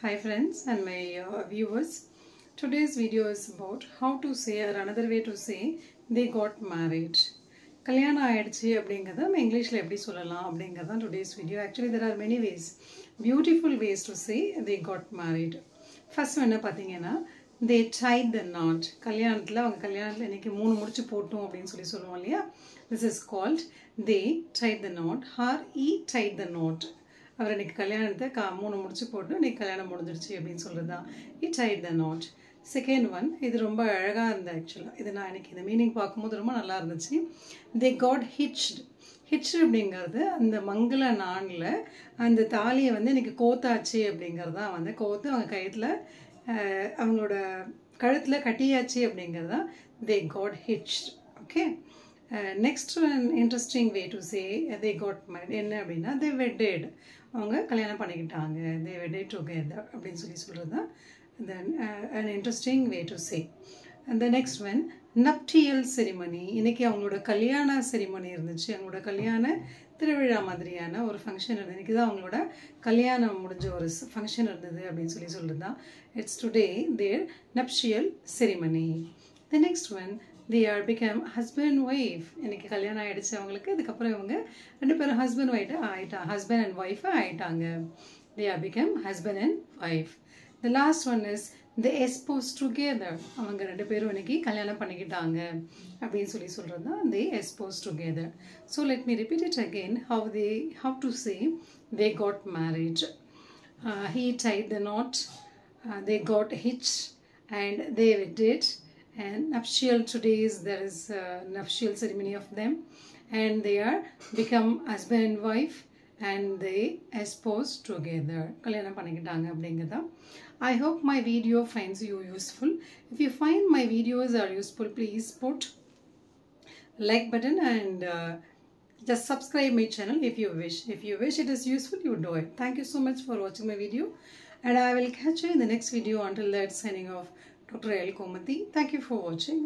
Hi friends and my viewers. Today's video is about how to say, or another way to say, they got married. கல்யாணம் ஆயிடுச்சு அப்படிங்கறத நம்ம இங்கிலீஷ்ல எப்படி சொல்லலாம் அப்படிங்கறது தான் today's video. Actually there are many ways, beautiful ways to say they got married. First என்ன பாத்தீங்கன்னா they tied the knot. கல்யாணத்துல அவங்க கல்யாணத்துல இன்னைக்கு 3 முடிச்சு போட்டோம் அப்படினு சொல்லுவோம் இல்லையா? This is called they tied the knot or he tied the knot. அவர் இன்னைக்கு கல்யாணத்தை 3 முடிச்சு போட்டு இன்னைக்கு கல்யாணம் முடிஞ்சிருச்சு அப்படின்னு சொல்றதுதான் he tied the knot. Second one, இது ரொம்ப அழகா இருந்தது ஆக்சுவலா. இது நான் இன்னைக்கு இந்த மீனிங் பார்க்கும்போது ரொம்ப நல்லா இருந்துச்சு. They got hitched. Hitched அப்படிங்கிறது அந்த மங்கள நாள்ல அந்த தாலியை வந்து இன்னைக்கு கோத்தாச்சு அப்படிங்கிறது தான் வந்து கோத்து அவங்க கழுத்துல அவங்களோட கழுத்துல கட்டியாச்சு அப்படிங்கிறது தான் they got hitched. Okay. Next one interesting way to say they got married என்ன அப்படின்னா they wedded. அவங்க கல்யாணம் பண்ணிக்கிட்டாங்க. they wedded together அப்படின்னு சொல்றது தான் then an interesting way to say. And the next one, nuptial ceremony. இன்னைக்கு அவங்களோட கல்யாண செரிமனி இருந்துச்சு. அவங்களோட கல்யாண திருவிழா மாதிரியான ஒரு ஃபங்க்ஷன் இருந்தது. இன்னைக்கு தான் அவங்களோட கல்யாணம் முடிஞ்ச ஒரு ஃபங்க்ஷன் இருந்தது அப்படின்னு சொல்றது தான் it's today their nuptial ceremony. The next one, they are become husband and wife. இன்னைக்கு கல்யாணம் ஆயிடுச்சு அவங்களுக்கு. அதுக்கப்புறம் இவங்க ரெண்டு பேரும் husband and wife ஆயிட்டாங்க. They are become husband and wife. The last one is they espoused together. அவங்க ரெண்டு பேரும் இன்னைக்கு கல்யாணம் பண்ணிக்கிட்டாங்க அப்படின்னு சொல்றது தான் they espoused together. So let me repeat it again how to say they got married. He tied the knot, they got hitched, and they did. And nuptial there is a nuptial ceremony of them, and they are become husband and wife, and they espoused together. கல்யாணம் பண்ணிக்கிட்டாங்க அப்படிங்கறத. I hope my video finds you useful. If you find my videos are useful, please put like button and just subscribe my channel if you wish. If you wish it is useful, you do it. Thank you so much for watching my video, and I will catch you in the next video. Until that, signing off, Dr. L. Komati. Thank you for watching.